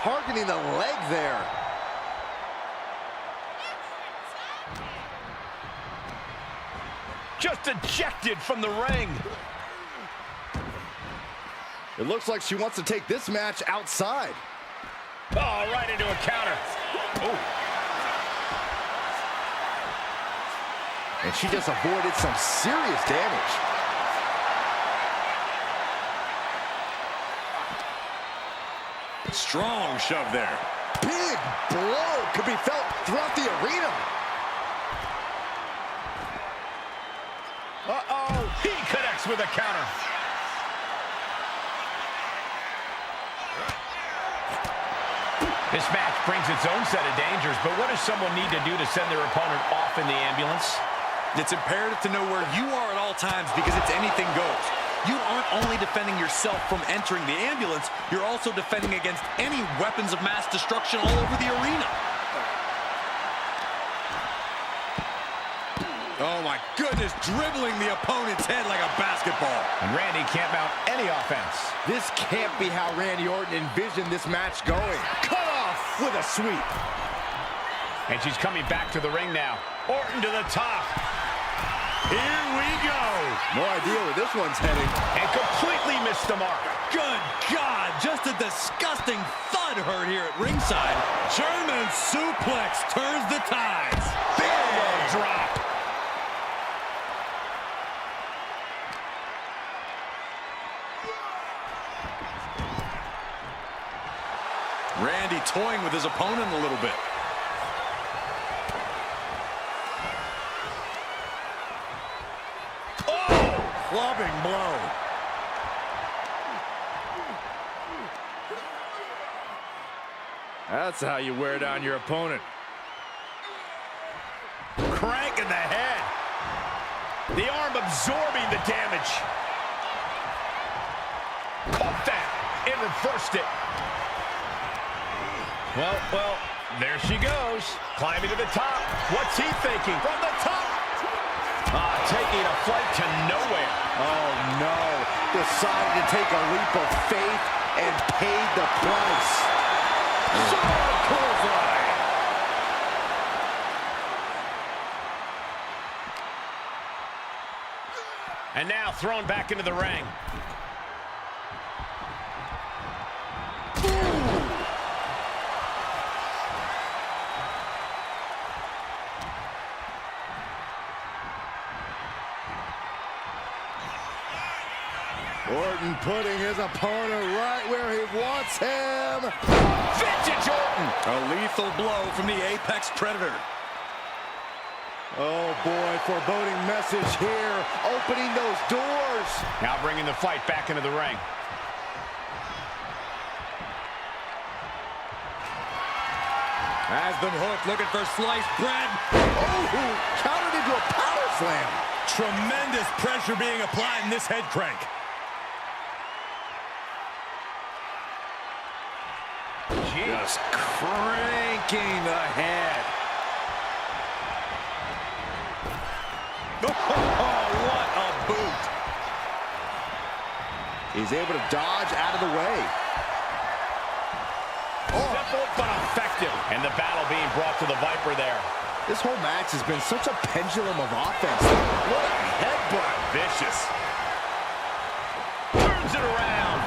targeting the leg there. Just ejected from the ring. It looks like she wants to take this match outside. Oh, right into a counter. Oh. And she just avoided some serious damage. Strong shove there. Big blow could be felt throughout the arena. Uh-oh. He connects with a counter. This match brings its own set of dangers, but what does someone need to do to send their opponent off in the ambulance? It's imperative to know where you are at all times because it's anything goes. You aren't only defending yourself from entering the ambulance, you're also defending against any weapons of mass destruction all over the arena. Oh my goodness, dribbling the opponent's head like a basketball. And Randy can't mount any offense. This can't be how Randy Orton envisioned this match going. Cut off with a sweep. And she's coming back to the ring now. Orton to the top. Here we go. No idea where this one's heading. And completely missed the mark. Good God, just a disgusting thud heard here at ringside. German suplex turns the tides. Big drop. Randy toying with his opponent a little bit. Oh! Clubbing blow. That's how you wear down your opponent. Crank in the head. The arm absorbing the damage. Caught that and reversed it. Well, there she goes. Climbing to the top. What's he thinking? From the top. Taking a flight to nowhere. Oh, no. Decided to take a leap of faith and paid the price. Clothesline. And now thrown back into the ring. Orton putting his opponent right where he wants him. Vintage Orton. A lethal blow from the Apex Predator. Oh boy, foreboding message here. Opening those doors. Now bringing the fight back into the ring. Has been hooked, looking for sliced bread. Oh, countered into a power slam. Tremendous pressure being applied in this head crank. Just cranking the head. Oh, what a boot. He's able to dodge out of the way. Simple but effective. And the battle being brought to the Viper there. This whole match has been such a pendulum of offense. What a headbutt. Vicious. Turns it around.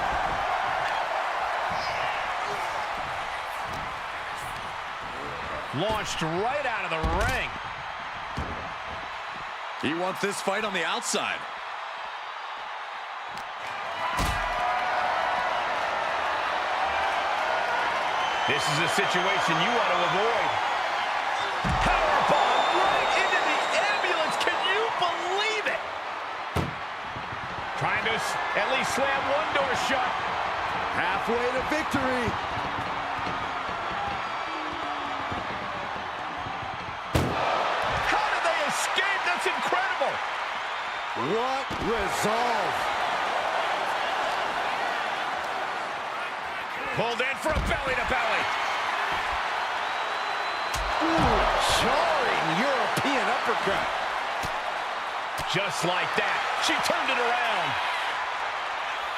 Launched right out of the ring. He wants this fight on the outside. This is a situation you want to avoid. Powerbomb right into the ambulance. Can you believe it? Trying to at least slam one door shut. Halfway to victory. How did they escape? That's incredible. What resolve. Pulled in for a belly-to-belly. Ooh, jarring European uppercut. Just like that, she turned it around.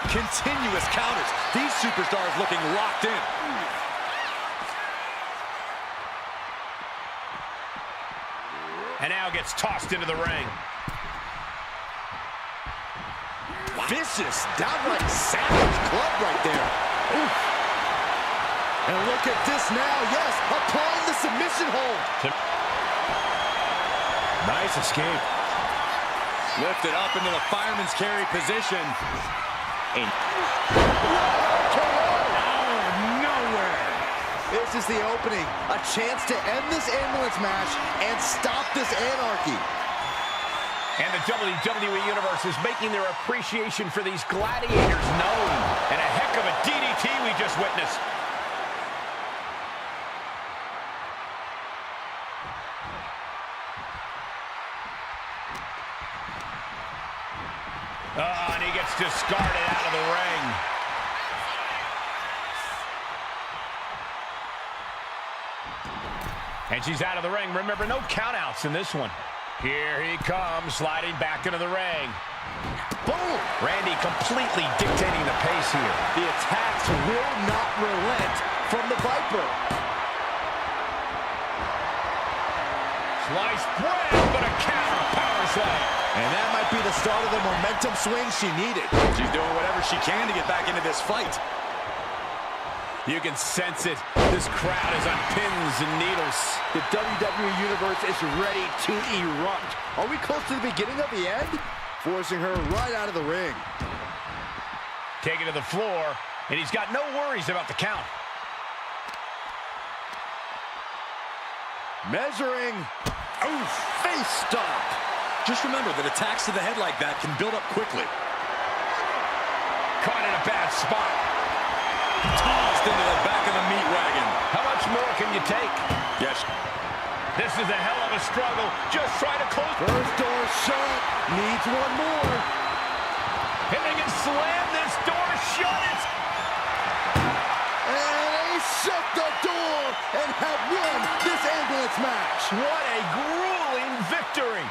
Continuous counters. These superstars looking locked in. And now gets tossed into the ring. Vicious, downright savage club right there. Oof. And look at this now, yes, applying the submission hold. Nice escape. Lifted up into the fireman's carry position. And nowhere. This is the opening, a chance to end this ambulance match and stop this anarchy. And the WWE Universe is making their appreciation for these gladiators known. And a heck of a DDT we just witnessed. Oh, and he gets discarded out of the ring. And she's out of the ring. Remember, no countouts in this one. Here he comes, sliding back into the ring. Boom! Randy completely dictating the pace here. The attacks will not relent from the Viper. Sliced bread, but a counter power slam. And that might be the start of the momentum swing she needed. She's doing whatever she can to get back into this fight. You can sense it. This crowd is on pins and needles. The WWE Universe is ready to erupt. Are we close to the beginning of the end? Forcing her right out of the ring. Taken to the floor, and he's got no worries about the count. Measuring. Oh, face stop. Just remember that attacks to the head like that can build up quickly. Caught in a bad spot. Tossed into the back of the meat wagon. How much more can you take? Yes. This is a hell of a struggle. Just try to close. First door shut. Needs one more. And they can slam this door shut. It's... And they shut the door and have won this ambulance match. What a grueling victory.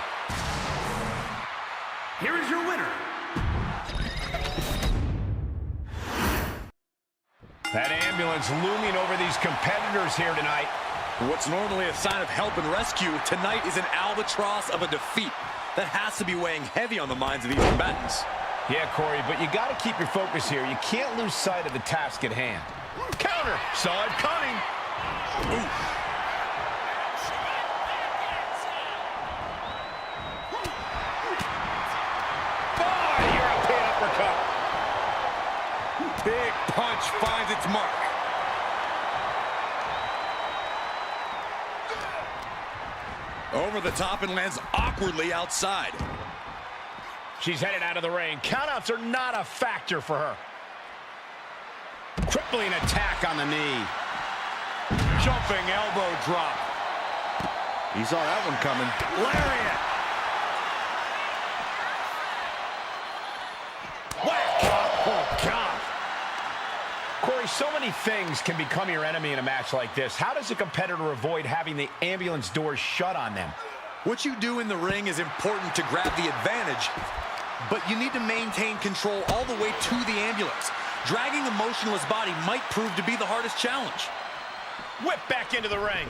Here is your winner. That ambulance looming over these competitors here tonight. What's normally a sign of help and rescue, tonight is an albatross of a defeat. That has to be weighing heavy on the minds of these combatants. Yeah, Corey, but you got to keep your focus here. You can't lose sight of the task at hand. Counter. Saw it coming. Ooh. European uppercut. Big punch finds its mark. Over the top and lands awkwardly outside. She's headed out of the ring. Countouts are not a factor for her. Crippling attack on the knee. Jumping elbow drop. He saw that one coming. Lariat. Oh, God. Corey, so many things can become your enemy in a match like this. How does a competitor avoid having the ambulance doors shut on them? What you do in the ring is important to grab the advantage, but you need to maintain control all the way to the ambulance. Dragging a motionless body might prove to be the hardest challenge. Whip back into the ring.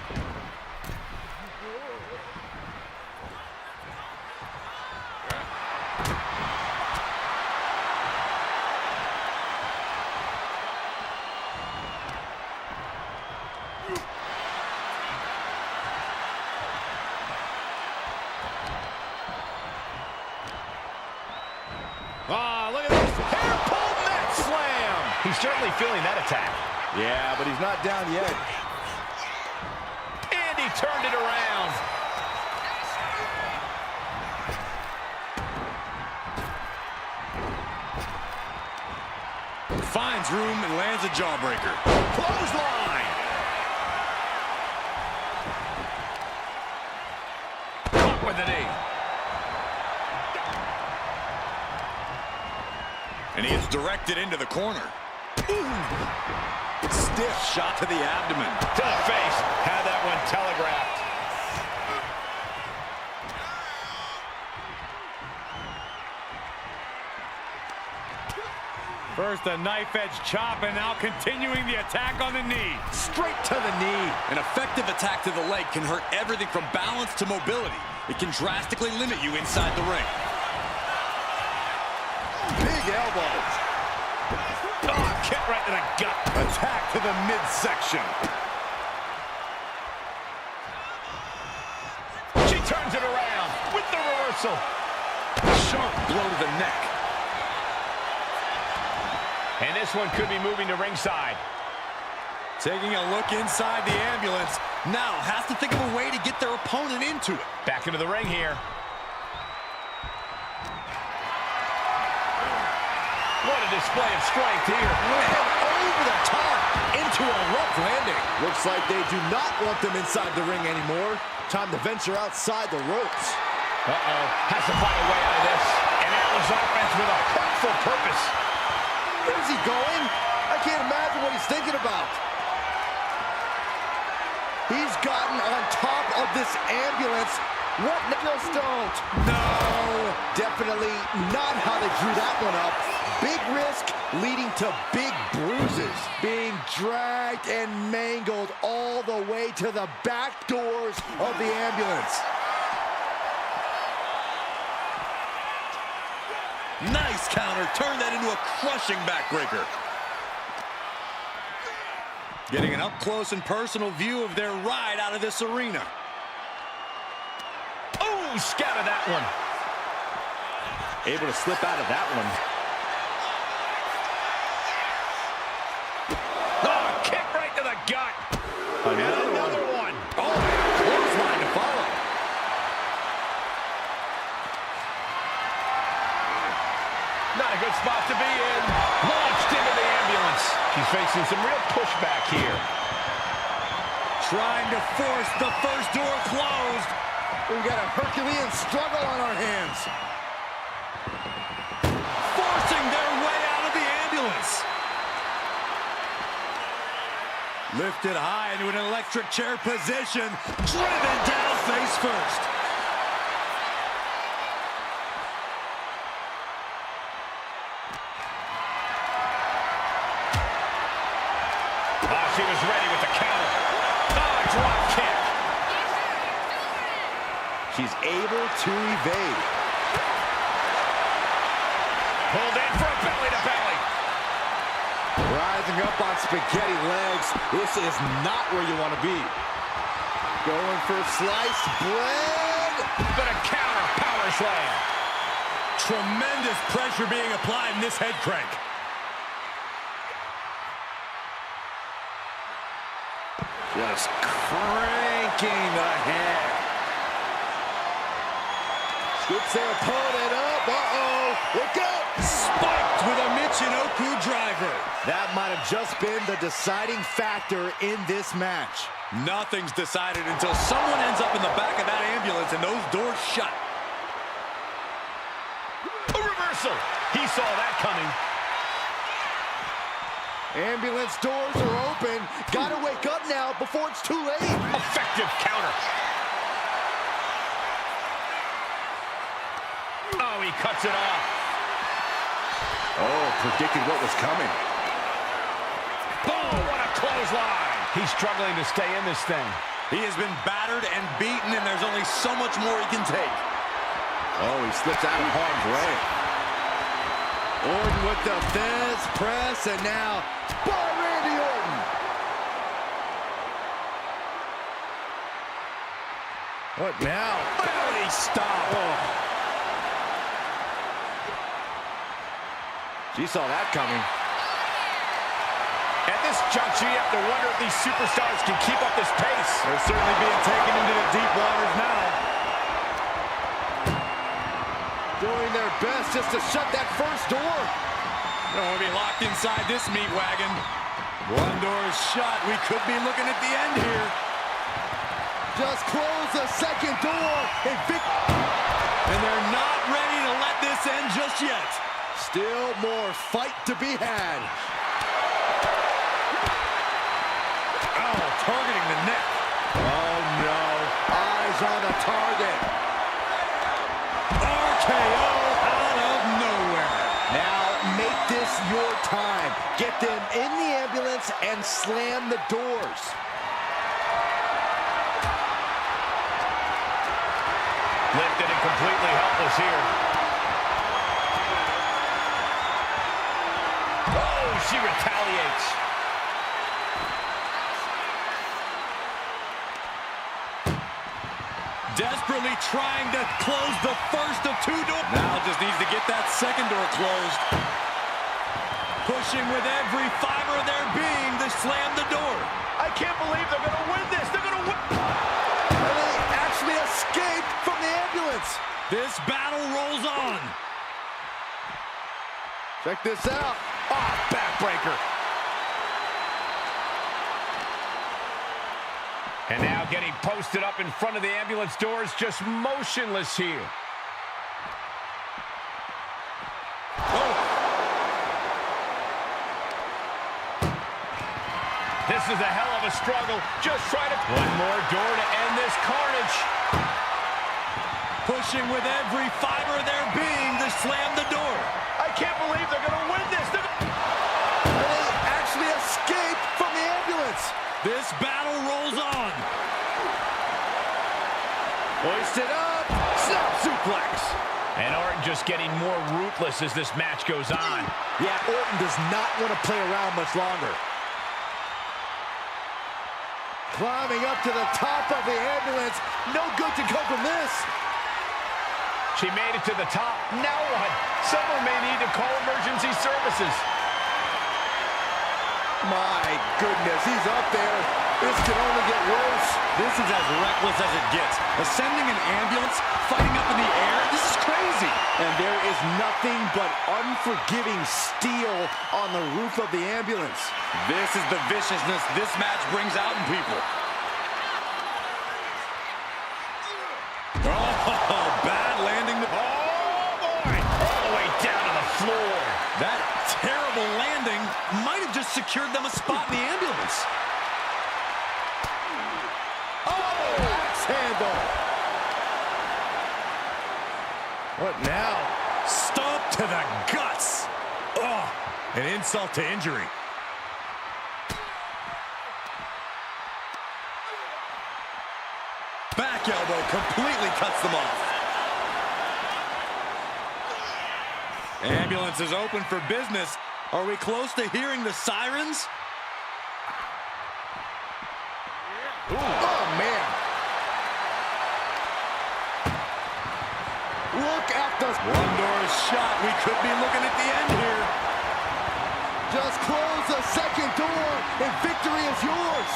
Ah, look at this. Hair pull net slam. He's certainly feeling that attack. Yeah, but he's not down yet. And he turned it around. Finds room and lands a jawbreaker. Clothesline. Caught with the knee. And he is directed into the corner. Ooh. Stiff shot to the abdomen. To the face. Had that one telegraphed. First a knife edge chop and now continuing the attack on the knee. Straight to the knee. An effective attack to the leg can hurt everything from balance to mobility. It can drastically limit you inside the ring. Big elbows. Oh, kick right to the gut. Attack to the midsection. She turns it around with the reversal. Sharp blow to the neck. And this one could be moving to ringside. Taking a look inside the ambulance. Now has to think of a way to get their opponent into it. Back into the ring here. What a display of strength here. And over the top into a rough landing. Looks like they do not want them inside the ring anymore. Time to venture outside the ropes. Has to find a way out of this. And that was offense with a hurtful purpose. Where's he going? I can't imagine what he's thinking about. He's gotten on top of this ambulance. What? Just don't. No. Definitely not how they drew that one up. Big risk leading to big bruises. Being dragged and mangled all the way to the back doors of the ambulance. Nice counter. Turn that into a crushing backbreaker. Getting an up-close and personal view of their ride out of this arena. Oh, scattered that one. Able to slip out of that one. Oh, kick right to the gut. Another one. Oh, clothesline to follow. Not a good spot to be in. Launched into the ambulance. She's facing some real pushback here. Trying to force the first door closed. We've got a Herculean struggle on our hands. Forcing their way out of the ambulance. Lifted high into an electric chair position. Driven down face first. She was ready with the counter. Oh, drop kick. She's able to evade. Pulled in for a belly-to-belly. Rising up on spaghetti legs. This is not where you want to be. Going for sliced bread. But a counter power slam. Tremendous pressure being applied in this head crank. Just cranking the head. Scoops their opponent up. Uh-oh. Look out. Spiked with a Michinoku driver. That might have just been the deciding factor in this match. Nothing's decided until someone ends up in the back of that ambulance and those doors shut. A reversal. He saw that coming. Ambulance doors are open. Gotta wake up now before it's too late. Effective counter. Oh, he cuts it off. Oh, predicted what was coming. Boom, what a clothesline. He's struggling to stay in this thing. He has been battered and beaten, and there's only so much more he can take. Oh, he slips out of harm's way. Orton with the Fez press, and now by Randy Orton. What now? Belly stop. Oh. She saw that coming. At this juncture, you have to wonder if these superstars can keep up this pace. They're certainly being taken into the deep waters now. Doing their best just to shut that first door. We'll be locked inside this meat wagon. One door is shut. We could be looking at the end here. Just close the second door. And they're not ready to let this end just yet. Still more fight to be had. Oh, targeting the neck. Oh, no. Eyes on the target. RKO out of nowhere. Now make this your time. Get them in the ambulance and slam the doors. Lifted and completely helpless here. Oh, she retaliates. Desperately trying to close the first of two doors. Now just needs to get that second door closed. Pushing with every fiber of their being to slam the door. I can't believe they're going to win this. They're going to win. And they actually escaped from the ambulance. This battle rolls on. Check this out. Ah, backbreaker. And now getting posted up in front of the ambulance doors, just motionless here. Oh. This is a hell of a struggle. Just try to... One more door to end this carnage. Pushing with every fiber of their being to slam the door. I can't believe they're going to win this. And they actually escaped from the ambulance. This battle rolls on. Hoisted up. Snap suplex. And Orton just getting more ruthless as this match goes on. Yeah, Orton does not want to play around much longer. Climbing up to the top of the ambulance. No good to come from this. She made it to the top. Now what? Someone may need to call emergency services. My goodness, he's up there. This can only get worse. This is as reckless as it gets. Ascending an ambulance, fighting up in the air, this is crazy. And there is nothing but unforgiving steel on the roof of the ambulance. This is the viciousness this match brings out in people. Oh, bad landing. Oh, boy. All the way down to the floor. That terrible landing might have just secured them a spot in the ambulance. Oh, axe handle. What now? Stomp to the guts. Oh, an insult to injury. Back elbow completely cuts them off. Ambulance is open for business. Are we close to hearing the sirens? Ooh. Oh, man. Look at the... One door is shut. We could be looking at the end here. Just close the second door, and victory is yours.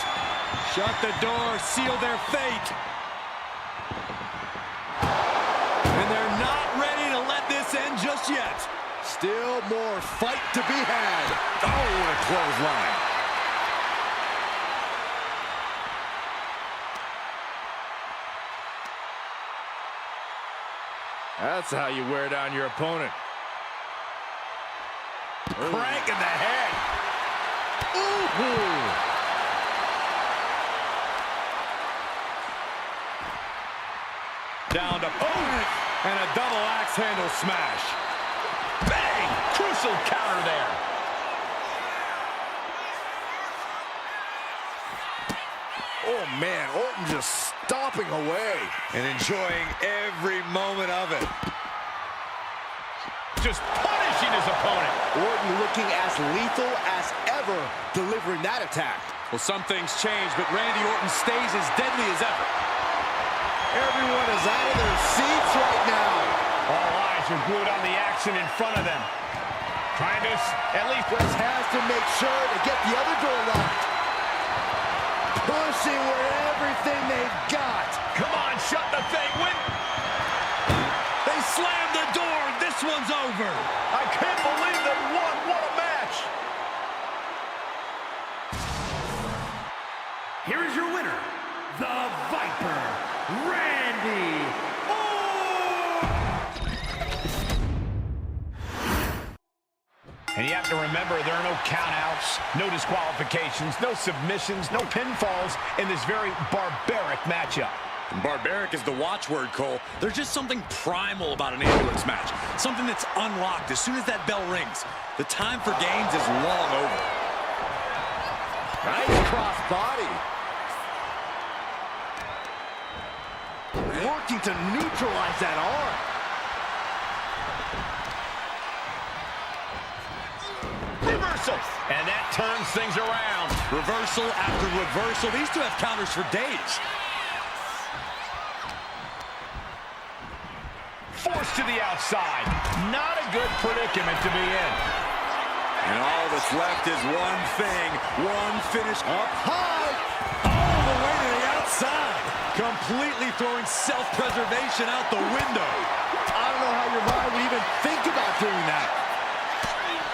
Shut the door, seal their fate. And they're not ready to let this end just yet. Still more fight to be had. Oh, what a clothesline. That's how you wear down your opponent. Crank in the head. Ooh. Down to opponent. And a double axe handle smash. Bang! Crucial counter there. Oh, man, Orton just stomping away. And enjoying every moment of it. Just punishing his opponent. Orton looking as lethal as ever, delivering that attack. Well, some things change, but Randy Orton stays as deadly as ever. Everyone is out of their seats right now. All eyes are glued on the action in front of them. Trying to at least... Just has to make sure to get the other door locked. Pushing with everything they've got. Come on, shut the thing. Win. They slammed the door. This one's over. I can't believe they won. What a match. Here is your winner, the Viper, Randy Orton. And you have to remember, there are no countouts, no disqualifications, no submissions, no pinfalls in this very barbaric matchup. And barbaric is the watchword, Cole. There's just something primal about an ambulance match. Something that's unlocked as soon as that bell rings. The time for games is long over. Nice cross body. working to neutralize that arm. Reversal, and that turns things around. Reversal after reversal. These two have counters for days. Forced to the outside. Not a good predicament to be in. And all that's left is one thing, one finish. Up high. All the way to the outside. Completely throwing self-preservation out the window. I don't know how your mind would even think about doing that.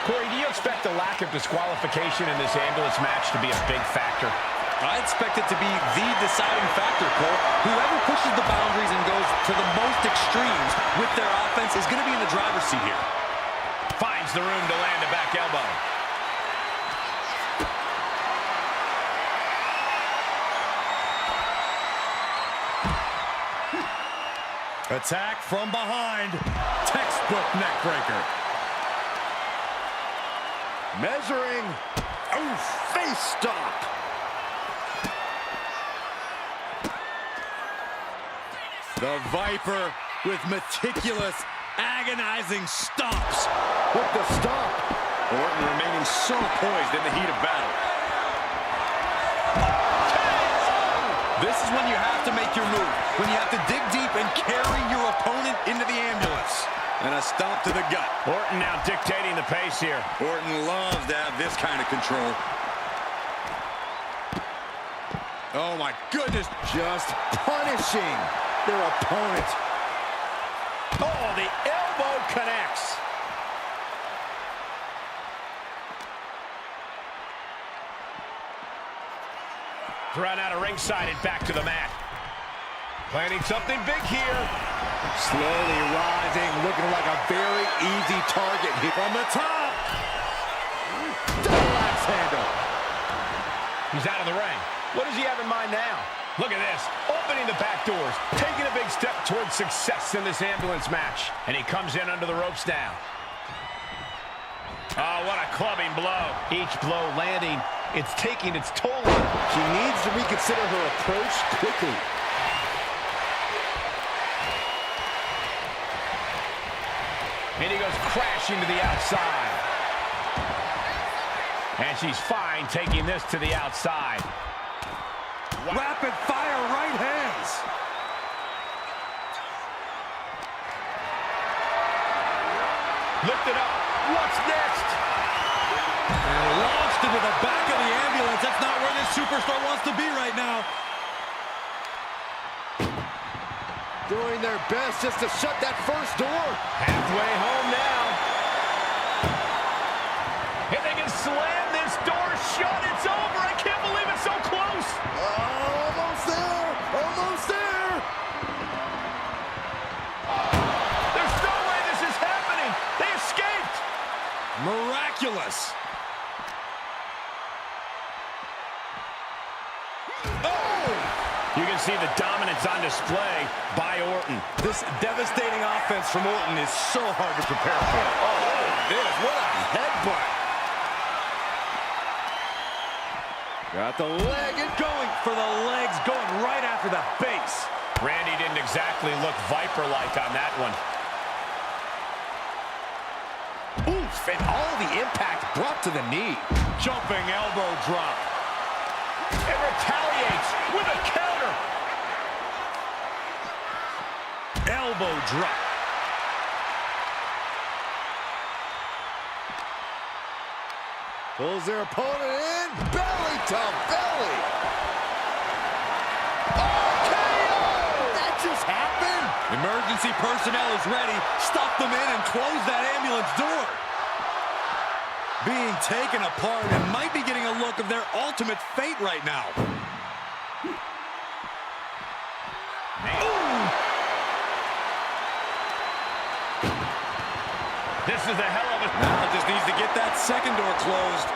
Corey, do you expect the lack of disqualification in this ambulance match to be a big factor? I expect it to be the deciding factor, Cole. Whoever pushes the boundaries and goes to the most extremes with their offense is going to be in the driver's seat here. Finds the room to land a back elbow. Attack from behind. Textbook neckbreaker. Measuring. Oh, face stop. The Viper with meticulous, agonizing stomps. With the stomp. Orton remaining so poised in the heat of battle. This is when you have to make your move. When you have to dig deep and carry your opponent into the ambulance. And a stomp to the gut. Orton now dictating the pace here. Orton loves to have this kind of control. Oh my goodness. Just punishing their opponent. Oh, the elbow connects. Thrown out of ringside and back to the mat. Planning something big here. Slowly rising, looking like a very easy target here. From the top. Double axe handle. He's out of the ring. What does he have in mind now? Look at this, opening the back doors, taking a big step towards success in this ambulance match. And he comes in under the ropes now. Oh, what a clubbing blow. Each blow landing, it's taking its toll on her. She needs to reconsider her approach quickly. And he goes crashing to the outside. And she's fine taking this to the outside. Wow. Rapid fire right hands. Lift it up. What's next? And launched into the back of the ambulance. That's not where this superstar wants to be right now. Doing their best just to shut that first door. Halfway home now. If they can slam this door shut, it's over. I can't believe it's so close. Almost there. Almost there. There's no way this is happening. They escaped. Miraculous. You can see the dominance on display by Orton. This devastating offense from Orton is so hard to prepare for. Oh, this. What a headbutt. Got the leg and Going for the legs, going right after the base. Randy didn't exactly look Viper-like on that one. oof, and all the impact brought to the knee. Jumping elbow drop. It retaliates with a counter. Elbow drop. Pulls their opponent in, belly to belly. Oh, KO! That just happened. Emergency personnel is ready. Stop them in and close that ambulance door. Being taken apart and might be getting a look of their ultimate fate right now. This is a hell of a... Now just needs to get that second door closed.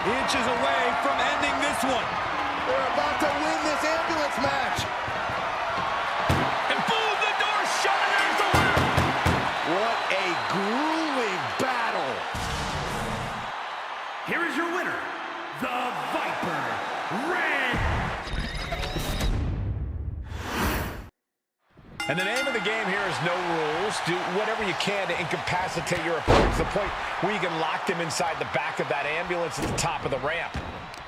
Inches away from ending this one. They're about to win this ambulance match. And boom, the door shut, and there's the winner. What a grueling battle. Here is your winner, the Viper, Randy. And the name of the game here is no rules. Do whatever you can to incapacitate your opponent to the point where you can lock them inside the back of that ambulance at the top of the ramp.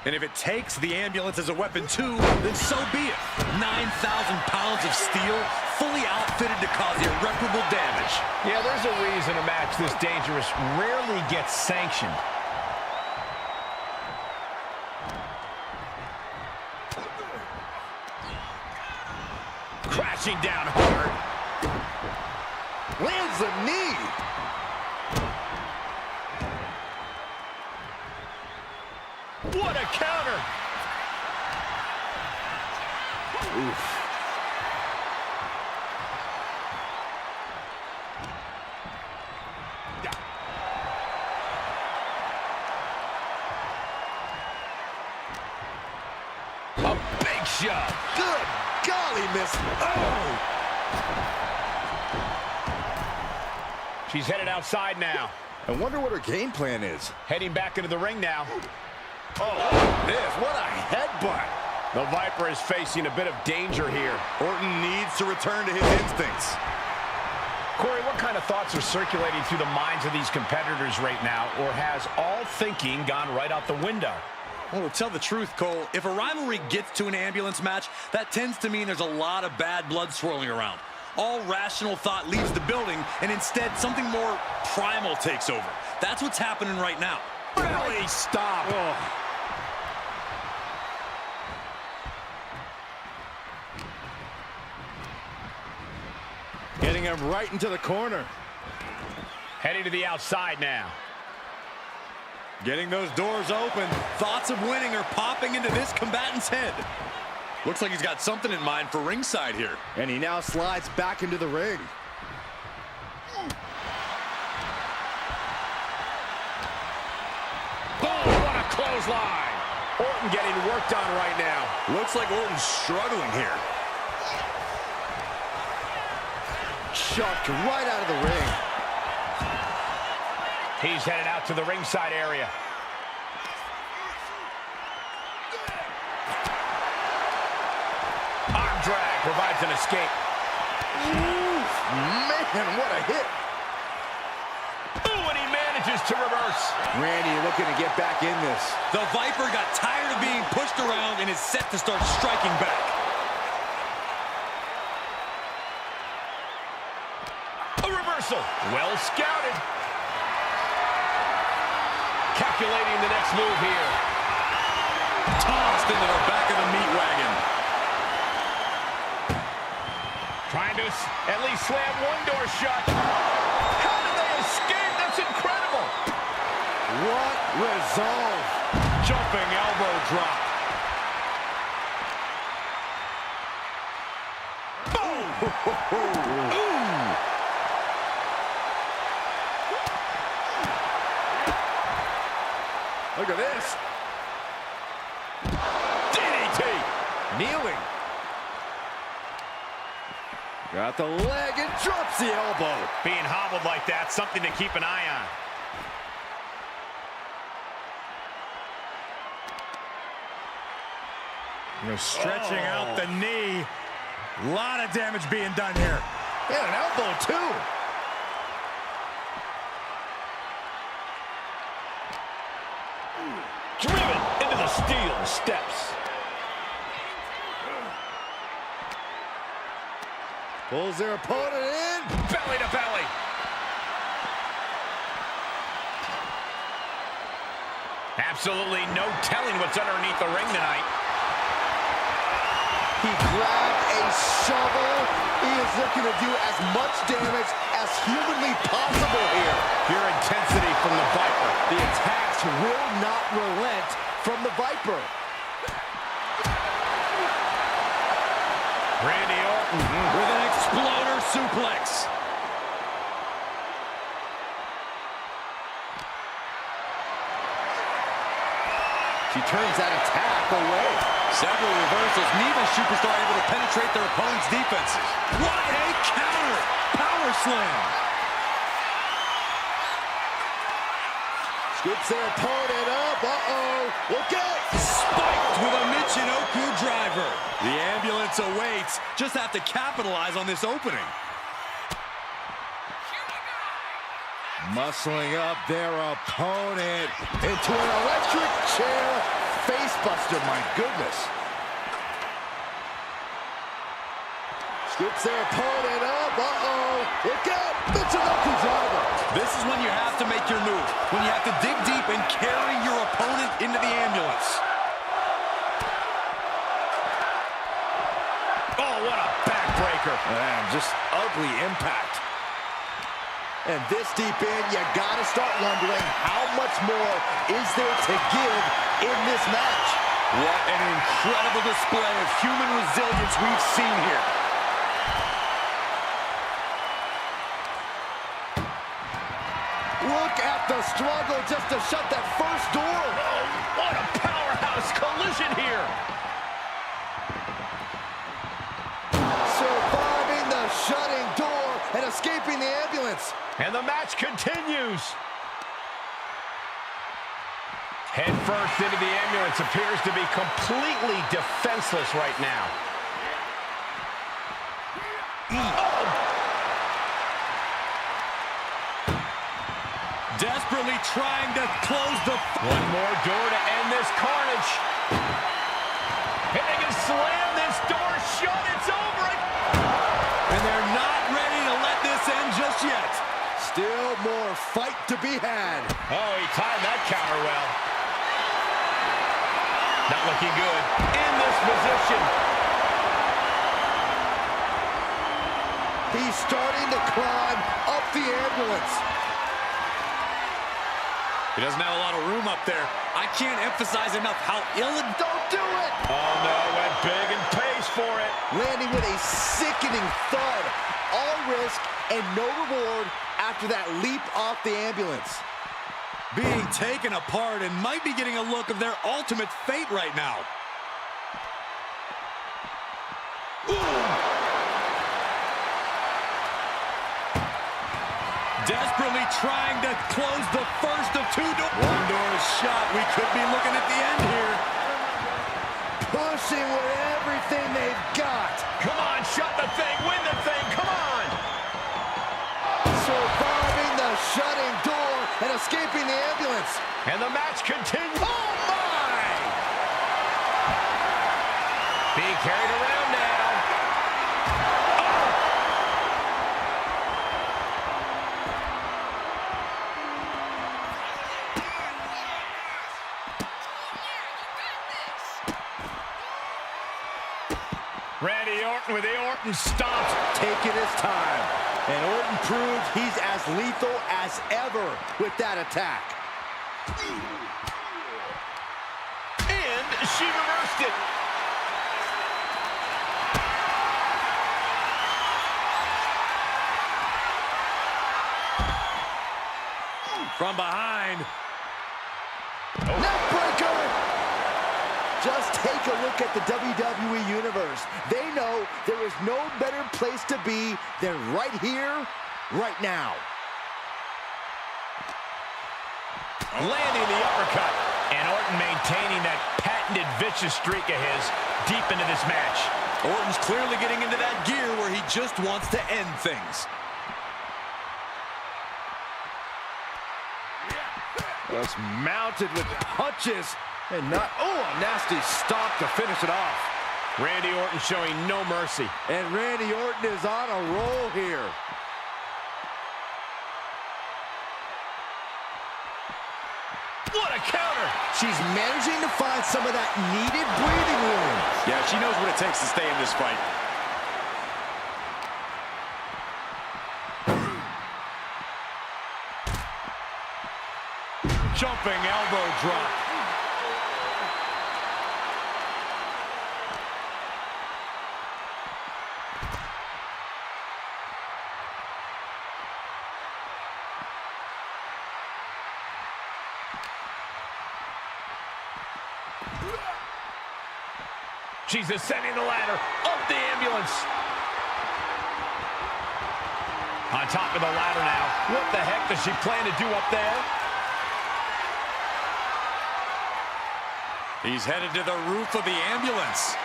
And if it takes the ambulance as a weapon too, then so be it. 9,000 pounds of steel, fully outfitted to cause irreparable damage. Yeah, there's a reason a match this dangerous rarely gets sanctioned. Crashing down hard. Lands a knee. What a counter. Oof. A big shot. Good golly, miss. Oh! She's headed outside now. I wonder what her game plan is. Heading back into the ring now. Oh, this, what a headbutt. The Viper is facing a bit of danger here. Orton needs to return to his instincts. Corey, what kind of thoughts are circulating through the minds of these competitors right now, or has all thinking gone right out the window? Well, to tell the truth, Cole, if a rivalry gets to an ambulance match, that tends to mean there's a lot of bad blood swirling around. All rational thought leaves the building, and instead something more primal takes over. That's what's happening right now. Belly stop. Oh. Getting him right into the corner. Heading to the outside now. Getting those doors open. Thoughts of winning are popping into this combatant's head. Looks like he's got something in mind for ringside here. And he now slides back into the ring. Boom, what a clothesline. Orton getting worked on right now. Looks like Orton's struggling here. Shoved right out of the ring. He's headed out to the ringside area. Arm drag provides an escape. Ooh, man, what a hit. Ooh, and he manages to reverse. Randy looking to get back in this. The Viper got tired of being pushed around and is set to start striking back. A reversal. Well scouted. Calculating the next move here. Tossed into the back of the meat wagon. Trying to at least slam one door shut. How did they escape? That's incredible. What resolve. Jumping elbow drop. Boom! Ooh. Look at this. DDT! Kneeling. Got the leg and drops the elbow. Being hobbled like that, something to keep an eye on. Stretching out the knee. A lot of damage being done here. And an elbow, too. Driven into the steel steps. Pulls their opponent in. Belly to belly. Absolutely no telling what's underneath the ring tonight. He grabbed a shovel. He is looking to do as much damage as humanly possible here. Pure intensity from the Viper. The attacks will not relent from the Viper. Randy Orton with an exploder suplex. She turns that attack away. Several reversals. Neither superstar able to penetrate their opponent's defenses. What a counter! Power slam. Scoops their opponent up. Uh-oh. Look out. spiked with a Michinoku driver. The ambulance awaits. Just have to capitalize on this opening. Muscling up their opponent into an electric chair facebuster, my goodness. Scoops their opponent up, look out, Michinoku driver. This is when you have to make your move, when you have to dig deep and carry your opponent into the ambulance. Oh, what a backbreaker. Man, just ugly impact. And this deep in, you gotta start wondering how much more is there to give in this match. What an incredible display of human resilience we've seen here. Look at the struggle just to shut that first door. Oh, what a powerhouse collision here. Surviving the shutting door and escaping the ambulance. And the match continues. Head first into the ambulance, appears to be completely defenseless right now. Oh! Desperately trying to close the... One more door to end this carnage. And they can slam this door shut. It's over. And they're not ready to let this end just yet. Still more fight to be had. Oh, he timed that counter well. Not looking good in this position. He's starting to climb up the ambulance. He doesn't have a lot of room up there. I can't emphasize enough how Don't do it! Oh, no, went big and pays for it. Landing with a sickening thud. All risk and no reward after that leap off the ambulance. being taken apart and might be getting a look of their ultimate fate right now. Desperately trying to close the first of two doors. One door is shut. We could be looking at the end here. Pushing with everything they've got. Come on, shut the thing, win the thing, come on! Surviving the shutting door and escaping the ambulance. And the match continues. Oh, my! Being carried around now. Randy Orton with the Orton stomp. Taking his time. And Orton proved he's as lethal as ever with that attack. And she reversed it. From behind. Neckbreaker! Just take a look at the WWE Universe. They know there is no better place to be than right here, right now. Landing the uppercut. And Orton maintaining that patented vicious streak of his deep into this match. Orton's clearly getting into that gear where he just wants to end things. Just mounted with punches and not, a nasty stop to finish it off. Randy Orton showing no mercy. And Randy Orton is on a roll here. What a counter! She's managing to find some of that needed breathing room. Yeah, she knows what it takes to stay in this fight. Jumping elbow drop. She's ascending the ladder, up the ambulance. On top of the ladder now. What the heck does she plan to do up there? He's headed to the roof of the ambulance.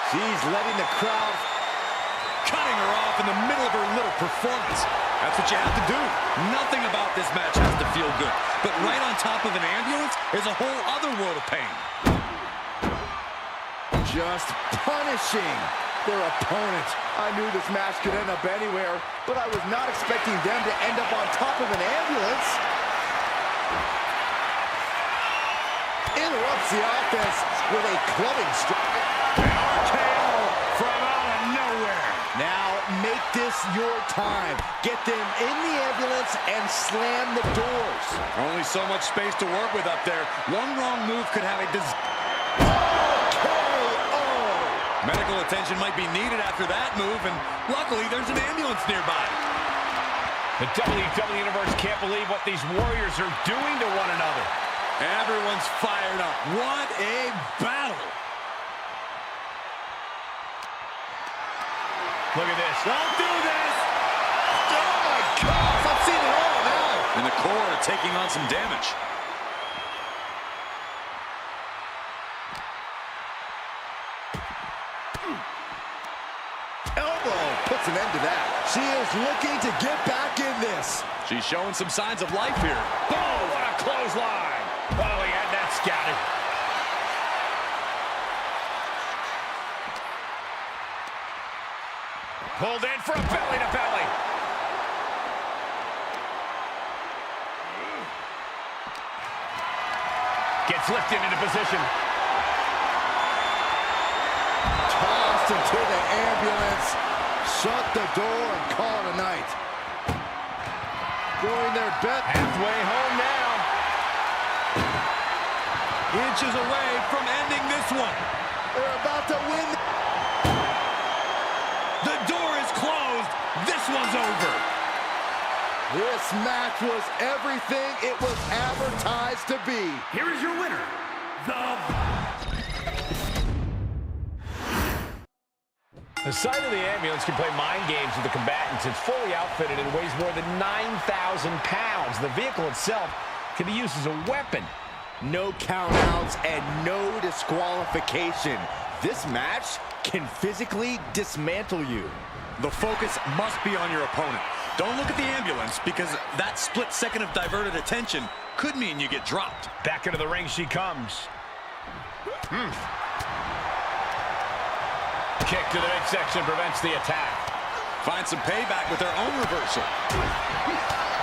She's letting the crowd... Cutting her off in the middle of her little performance. That's what you have to do. Nothing about this match has to feel good. But right on top of an ambulance is a whole other world of pain. Just punishing their opponent. I knew this match could end up anywhere, but I was not expecting them to end up on top of an ambulance. Interrupts the offense with a clubbing strike. RKO from out of nowhere. Now make this your time. Get them in the ambulance and slam the doors. Only so much space to work with up there. One wrong move could have a medical attention might be needed after that move, and luckily there's an ambulance nearby. The WWE Universe can't believe what these warriors are doing to one another. Everyone's fired up. What a battle. Look at this. Don't do this. Oh my gosh, I've seen it all now. And the core are taking on some damage. Elbow puts an end to that. She is looking to get back in this. She's showing some signs of life here. Oh, what a clothesline. Oh, he had that scouted. Pulled in for a belly-to-belly. Gets lifted into position. Tossed into the ambulance. Shut the door and call it a night. Doing their best. Halfway home now. Inches away from ending this one. They're about to win. The door is closed. This one's over. This match was everything it was advertised to be. Here is your winner, The sight of the ambulance can play mind games with the combatants. It's fully outfitted and weighs more than 9,000 pounds. The vehicle itself can be used as a weapon. No countouts and no disqualification. This match can physically dismantle you. The focus must be on your opponent. Don't look at the ambulance, because that split second of diverted attention could mean you get dropped. Back into the ring she comes. Kick to the midsection prevents the attack. Find some payback with their own reversal.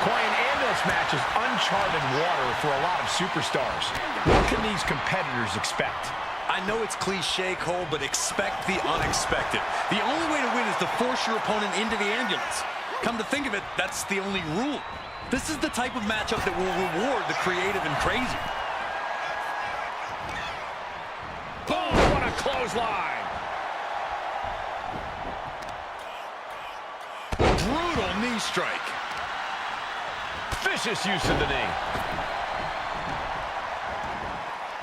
Corey, an ambulance match is uncharted water for a lot of superstars. What can these competitors expect? I know it's cliche, Cole, but expect the unexpected. The only way to win is to force your opponent into the ambulance. Come to think of it, that's the only rule. This is the type of matchup that will reward the creative and crazy. Boom! What a clothesline! Brutal knee strike. Vicious use of the knee.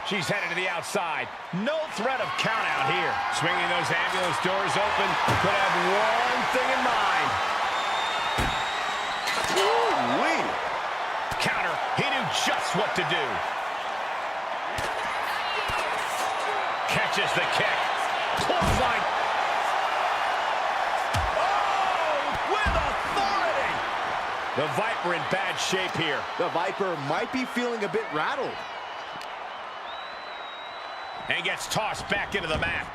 She's headed to the outside. No threat of count out here. Swinging those ambulance doors open. Could have one thing in mind. Ooh-wee. Counter. He knew just what to do. Catches the kick. Clothesline. Oh, with authority. The Viper in bad shape here. The Viper might be feeling a bit rattled. And gets tossed back into the mat.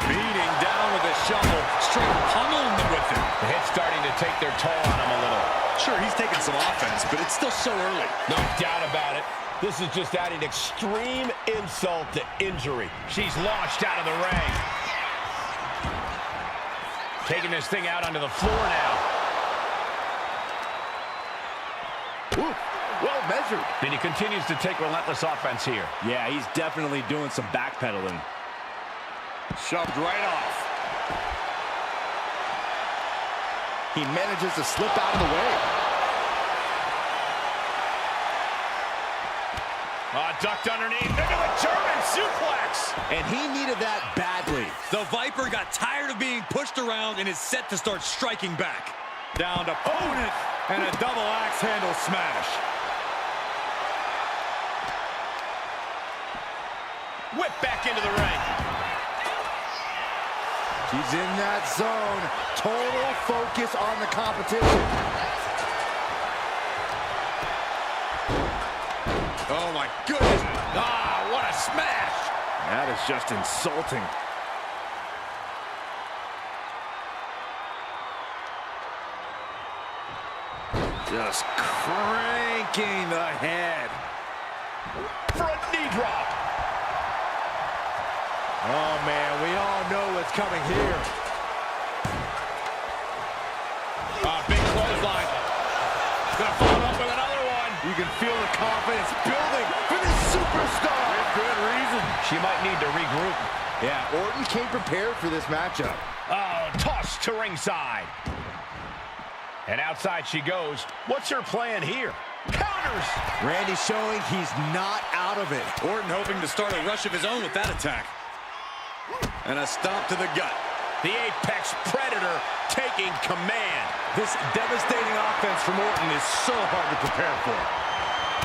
Beating down with a shovel, straight pummeling them with it. The hit's starting to take their toll on him a little. Sure, he's taking some offense, but it's still so early. No doubt about it. This is just adding extreme insult to injury. She's launched out of the ring. Taking this thing out onto the floor now. Ooh. Well measured. And he continues to take relentless offense here. Yeah, he's definitely doing some backpedaling. Shoved right off. He manages to slip out of the way. Ducked underneath into a German suplex. And he needed that badly. The Viper got tired of being pushed around and is set to start striking back. Down to opponent and a double axe handle smash. whipped back into the ring. She's in that zone. Total focus on the competition. Oh my goodness. Ah, what a smash. That is just insulting. Just cranking the head. Front knee drop. Oh, man, we all know what's coming here. Big clothesline. Gonna follow up with another one. You can feel the confidence building for this superstar. With good reason. She might need to regroup. Yeah, Orton came prepared for this matchup. Oh, tossed to ringside. And outside she goes. What's her plan here? Counters! Randy showing he's not out of it. Orton hoping to start a rush of his own with that attack. And a stomp to the gut. The Apex Predator taking command. This devastating offense from Orton is so hard to prepare for.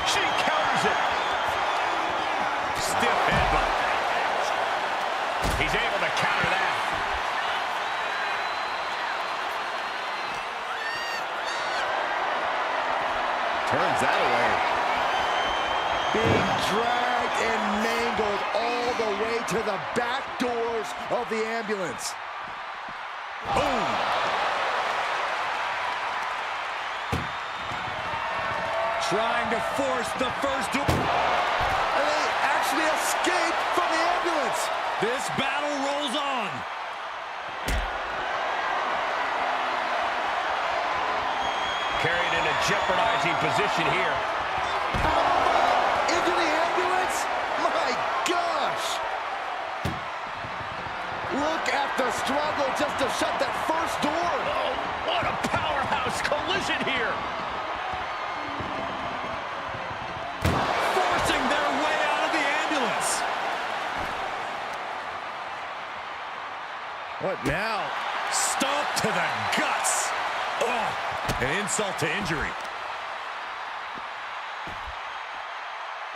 She counters it. Stiff headbutt. He's able to counter that. Turns that away. Being dragged and mangled all the way to the back doors of the ambulance. Boom! Trying to force the first door. And they actually escaped from the ambulance. This battle rolls on. Carried in a jeopardizing position here. Into the ambulance? My gosh! Look at the struggle just to shut that first door. Oh, what a powerhouse collision here. Forcing their way out of the ambulance. What now? Stomp to the guts. Oh, an insult to injury.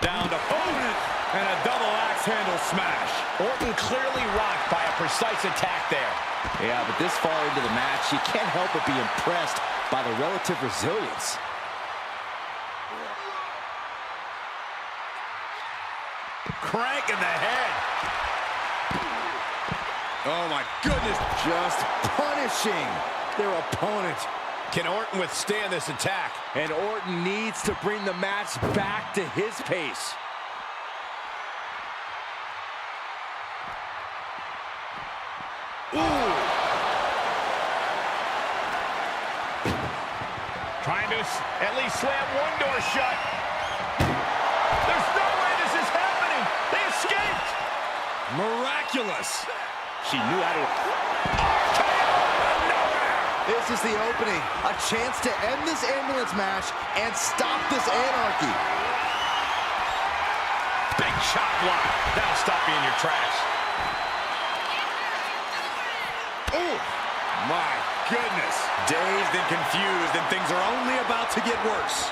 Down to opponent and a double axe handle smash. Orton clearly rocked by a precise attack there. Yeah, but this far into the match, you can't help but be impressed by the relative resilience. Crank in the head. Oh my goodness. Just punishing their opponent. Can Orton withstand this attack? And Orton needs to bring the match back to his pace. Ooh! Trying to at least slam one door shut. There's no way this is happening. They escaped. Miraculous. She knew how to... This is the opening. A chance to end this ambulance match and stop this anarchy. Big chop block. That'll stop you in your tracks. Oh, My goodness. Dazed and confused, and things are only about to get worse.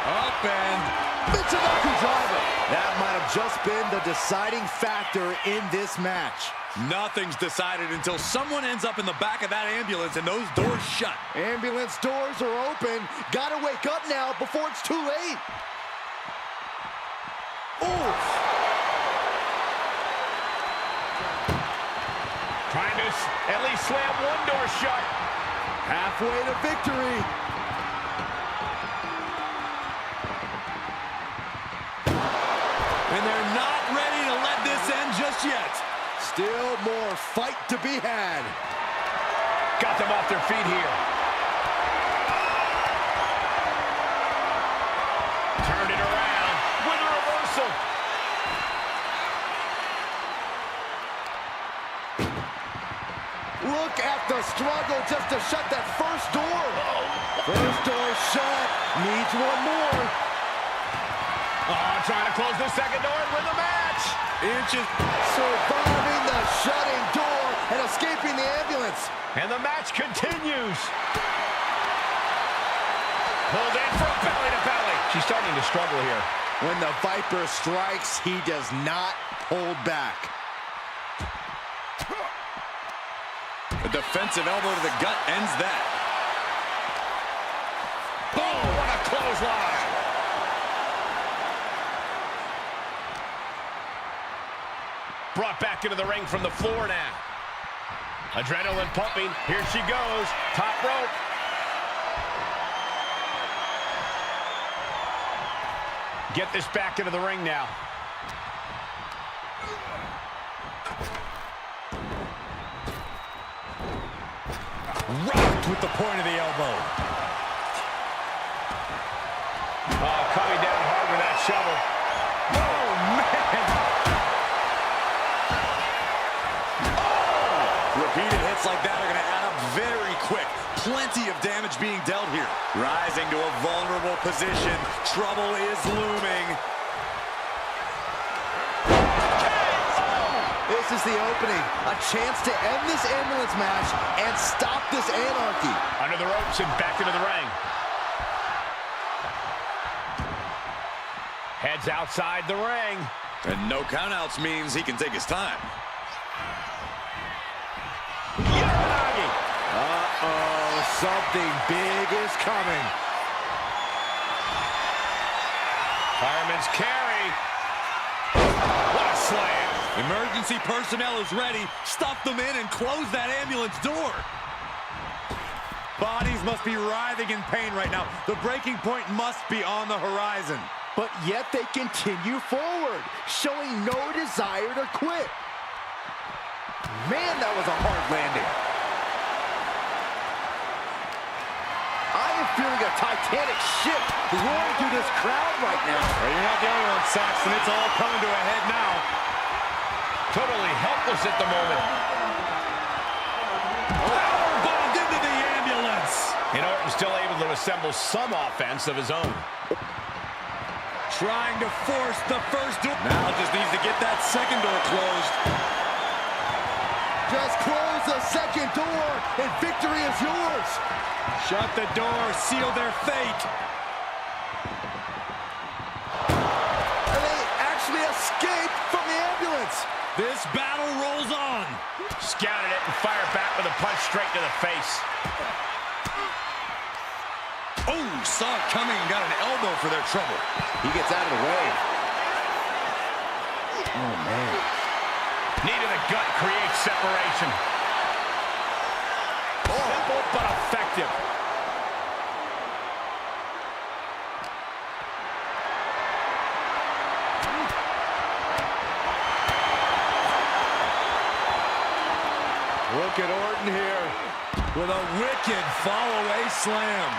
Up and... Michinoku driver. That might have just been the deciding factor in this match. Nothing's decided until someone ends up in the back of that ambulance and those doors shut. Ambulance doors are open. Gotta wake up now before it's too late. Ooh. Trying to at least slam one door shut. Halfway to victory. And they're not ready to let this end just yet. Still more fight to be had. Got them off their feet here. Turned it around with a reversal. Look at the struggle just to shut that first door. First door shut. Needs one more. Oh, trying to close the second door and win the match. Inches. Surviving the shutting door and escaping the ambulance. And the match continues. Pulled in from belly to belly. She's starting to struggle here. When the Viper strikes, he does not hold back. A defensive elbow to the gut ends that. Oh, what a clothesline. Brought back into the ring from the floor now. Adrenaline pumping. Here she goes. Top rope. Get this back into the ring now. Rocked with the point of the elbow. Oh, coming down hard with that shovel. Oh, man. Oh! Repeated hits like that are going to add up very quick. Plenty of damage being dealt here. Rising to a vulnerable position. Trouble is looming. This is the opening. A chance to end this ambulance match and stop this anarchy. Under the ropes and back into the ring. Heads outside the ring. And no countouts means he can take his time. Uh-oh, something big is coming. Fireman's carry. What a slam. Emergency personnel is ready. Stuff them in and close that ambulance door. Bodies must be writhing in pain right now. The breaking point must be on the horizon. But yet they continue forward, showing no desire to quit. Man, that was a hard landing. I am feeling a Titanic ship roaring through this crowd right now. Well, you're not the only one, Saxton. It's all coming to a head now. Totally helpless at the moment. Bombed into the ambulance. And Orton still able to assemble some offense of his own. Trying to force the first door. Now just needs to get that second door closed. Just close the second door and victory is yours. Shut the door, seal their fate. And they actually escape from the ambulance. This battle rolls on. Scouted it and fired back with a punch straight to the face. Oh, saw it coming and got an elbow for their trouble. He gets out of the way. Oh, man. Knee to the gut creates separation. Simple but effective. Look at Orton here with a wicked fall-away slam.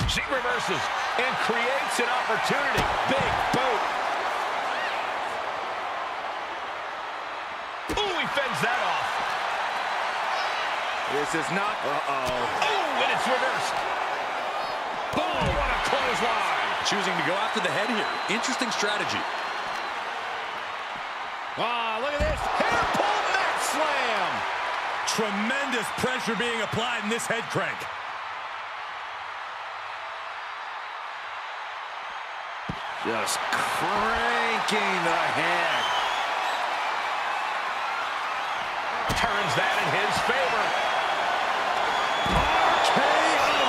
She reverses and creates an opportunity. Big boot. Ooh, he fends that off. This is not... Ooh, and it's reversed. Oh, what a clothesline. Choosing to go after the head here. Interesting strategy. Ah, look at this. Hair pull mat slam. Tremendous pressure being applied in this head crank. Just cranking the head. Turns that in his favor. KO!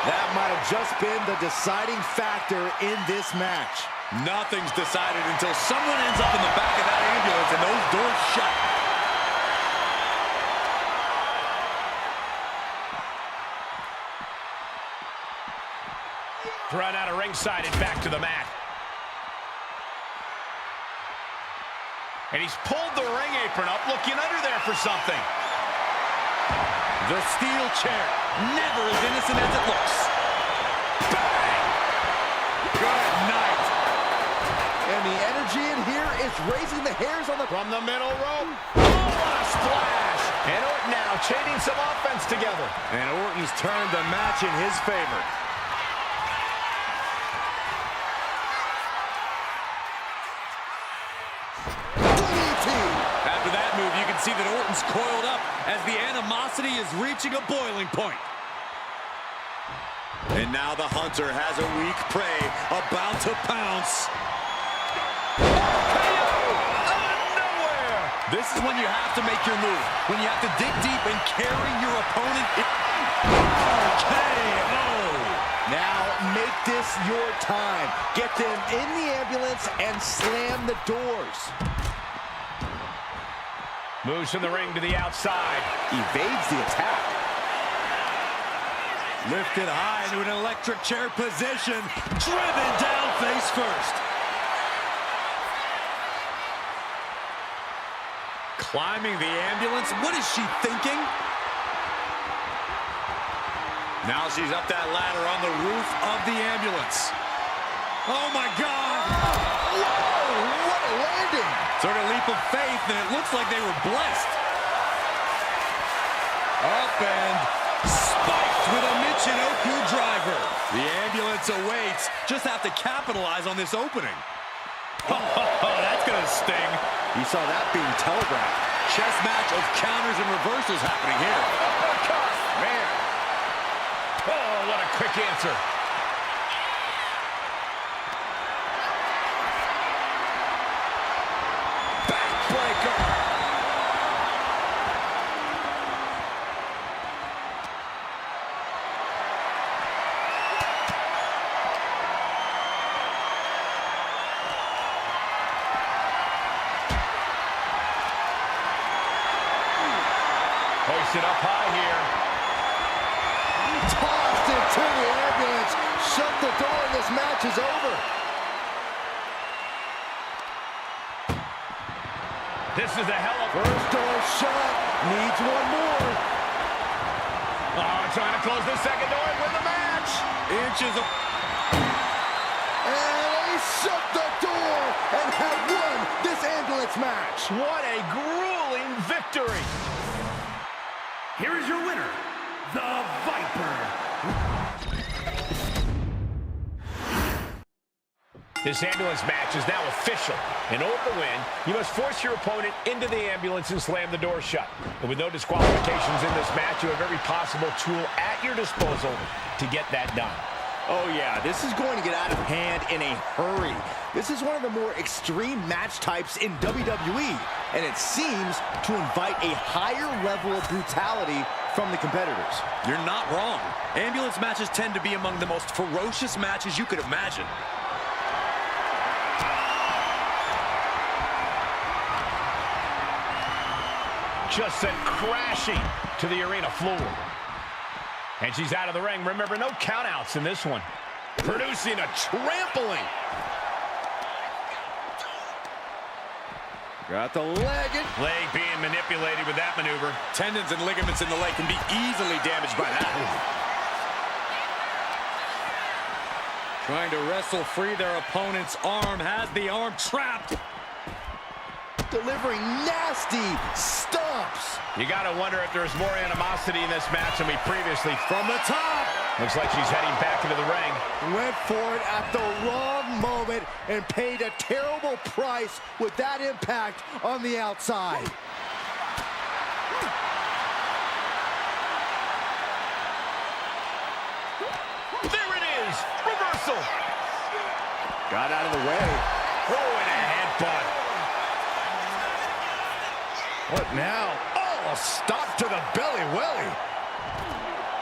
That might have just been the deciding factor in this match. Nothing's decided until someone ends up in the back of that ambulance and those doors shut. Thrown out of ringside and back to the mat. And he's pulled the ring apron up, looking under there for something. The steel chair, never as innocent as it looks. Bang! Good night. And the energy in here is raising the hairs on the... From the middle rope. Oh, what a splash! And Orton now chaining some offense together. And Orton's turned the match in his favor. After that move, you can see that Orton's coiled up as the animosity is reaching a boiling point. And now the hunter has a weak prey about to pounce. This is when you have to make your move. When you have to dig deep and carry your opponent. KO. Now make this your time. Get them in the ambulance and slam the doors. Moves from the ring to the outside. Evades the attack. Lifted high into an electric chair position. Driven down face first. Climbing the ambulance. What is she thinking? Now she's up that ladder on the roof of the ambulance. Oh, my God. Whoa, what a landing. Sort of leap of faith, and it looks like they were blessed. Up and spiked with a Michinoku driver. The ambulance awaits. Just have to capitalize on this opening. Oh, that's going to sting. You saw that being telegraphed. Chess match of counters and reversals happening here. Man. Oh, what a quick answer. Backbreaker. Hoisted up high here. Tossed into the ambulance. Shut the door and this match is over. This is a hell of a... First door shut. Needs one more. Oh, trying to close the second door and win the match. Inches of... And they shut the door and have won this ambulance match. What a grueling victory. Here is your winner, the Viper. This ambulance match is now official. In order to win, you must force your opponent into the ambulance and slam the door shut. And with no disqualifications in this match, you have every possible tool at your disposal to get that done. Oh yeah, this is going to get out of hand in a hurry. This is one of the more extreme match types in WWE, and it seems to invite a higher level of brutality from the competitors. You're not wrong. Ambulance matches tend to be among the most ferocious matches you could imagine. Just sent crashing to the arena floor. And she's out of the ring. Remember, no countouts in this one. Producing a trampling. Got the leg. Leg being manipulated with that maneuver. Tendons and ligaments in the leg can be easily damaged by that. Trying to wrestle free their opponent's arm. Has the arm trapped. Delivering nasty stomps. You got to wonder if there's more animosity in this match than we previously. From the top. Looks like she's heading back into the ring. Went for it at the wrong moment and paid a terrible price with that impact on the outside. There it is. Reversal. Got out of the way. Oh, and a headbutt. What now? Oh, a stop to the belly welly.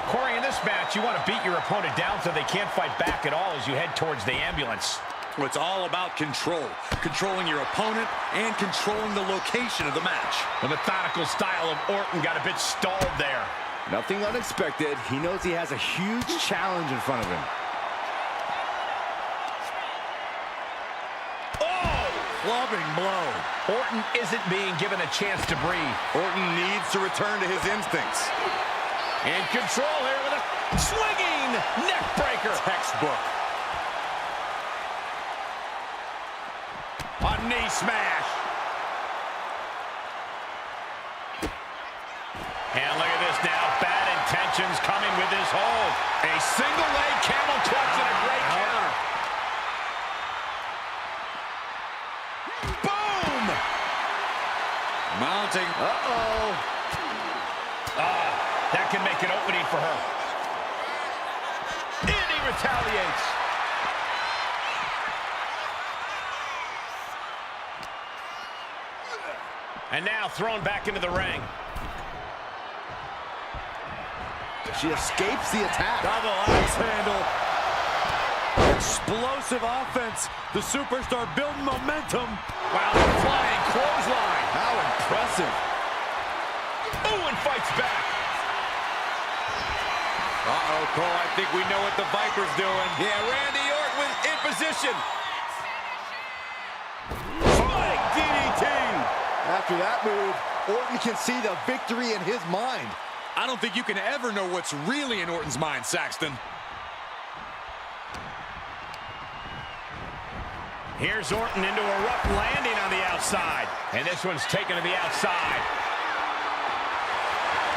Corey, in this match, you want to beat your opponent down so they can't fight back at all as you head towards the ambulance. It's all about control. Controlling your opponent and controlling the location of the match. The methodical style of Orton got a bit stalled there. Nothing unexpected. He knows he has a huge challenge in front of him. Clubbing blow. Orton isn't being given a chance to breathe. Orton needs to return to his instincts. In control here with a swinging neck breaker. Textbook. A knee smash. And look at this now. Bad intentions coming with this hold. A single leg camel clutch and a great counter. Boom! Mounting. Uh-oh. That can make an opening for her. And he retaliates. And now thrown back into the ring. She escapes the attack. Double axe handle. Explosive offense. The superstar building momentum. Wow, flying clothesline. How impressive. Oh, and fights back. Uh-oh, Cole, I think we know what the Viper's doing. Yeah, Randy Orton in position. Spike DDT. After that move, Orton can see the victory in his mind. I don't think you can ever know what's really in Orton's mind, Saxton. Here's Orton into a rough landing on the outside. And this one's taken to the outside.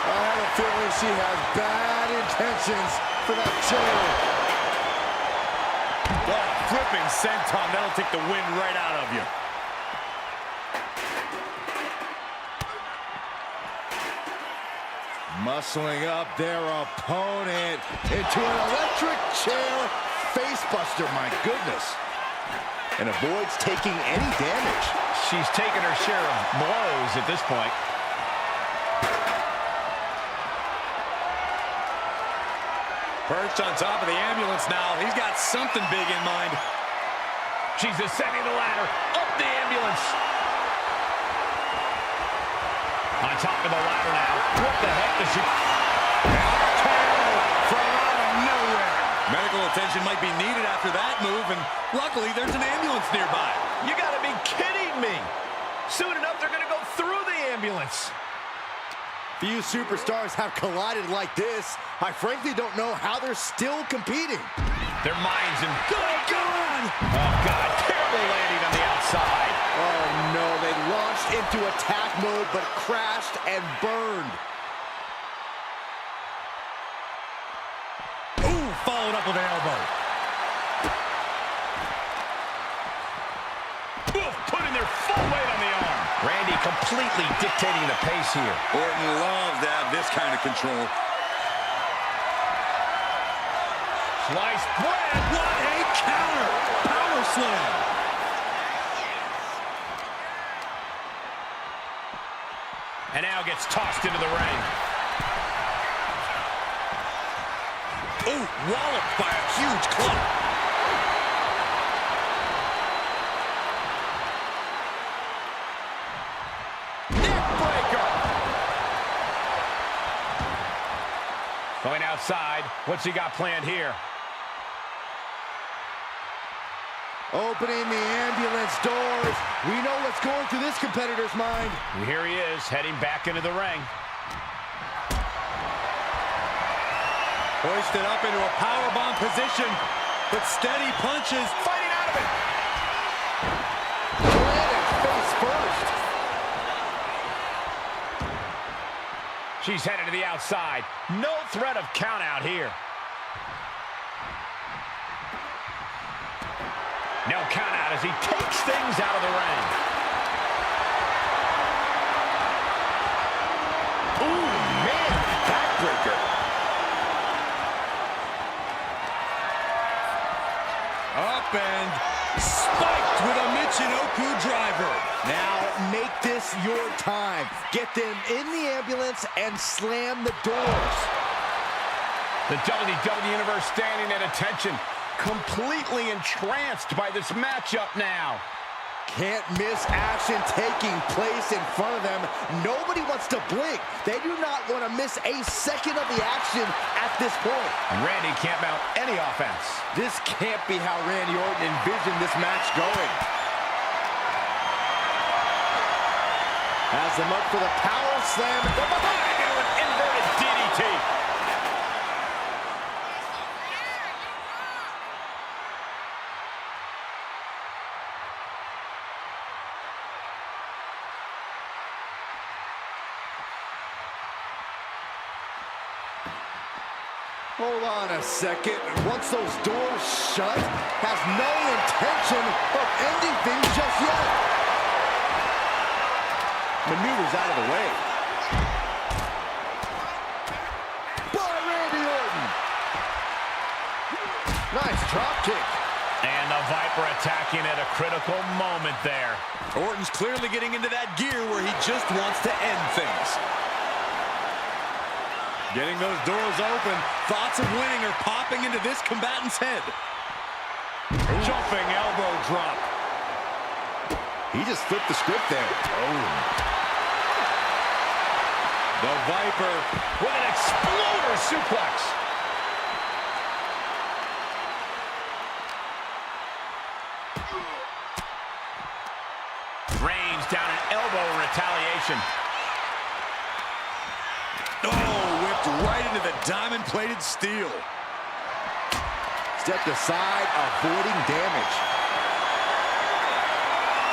I have a feeling she has bad intentions for that chair. Oh, flipping senton. That'll take the wind right out of you. Muscling up their opponent into an electric chair facebuster, my goodness. And avoids taking any damage. She's taken her share of blows at this point. Perched on top of the ambulance now. He's got something big in mind. She's ascending the ladder, up the ambulance. On top of the ladder now. What the heck does she... From out of nowhere. Medical attention might be needed after that move, and luckily there's an ambulance nearby. You gotta be kidding me. Soon enough, they're gonna go through the ambulance. Few superstars have collided like this. I frankly don't know how they're still competing. Their minds in... Good God! Oh, God. Terrible landing on the outside. Oh, no. They launched into attack mode, but crashed and burned. Ooh, followed up with an elbow. Ooh, putting their full weight on the arm. Randy completely dictating the pace here. Orton loves to have this kind of control. Sliced bread. What a counter! Power slam! And now gets tossed into the ring. Ooh, walloped by a huge club. Neckbreaker. Going outside. What's he got planned here? Opening the ambulance doors. We know what's going through this competitor's mind. And here he is, heading back into the ring. Hoisted up into a powerbomb position, but steady punches. Fighting out of it. Planted face first. She's headed to the outside. No threat of count out here. No count out as he takes things out of the ring. Ooh, man, backbreaker. Up and spiked with a Michinoku driver. Now make this your time. Get them in the ambulance and slam the doors. The WWE Universe standing at attention, completely entranced by this matchup now. Can't miss action taking place in front of them. Nobody wants to blink. They do not want to miss a second of the action at this point. And Randy can't mount any offense. This can't be how Randy Orton envisioned this match going. Has them up for the power slam. From behind into an inverted DDT. Hold on a second. Once those doors shut, has no intention of ending things just yet. Maneuvers out of the way. Nice drop kick. And the Viper attacking at a critical moment there. Orton's clearly getting into that gear where he just wants to end things. Getting those doors open, thoughts of winning are popping into this combatant's head. Jumping elbow drop. He just flipped the script there. Oh. The Viper with an exploder suplex. Range down an elbow in retaliation. Oh, whipped right into the diamond-plated steel. Stepped aside, avoiding damage.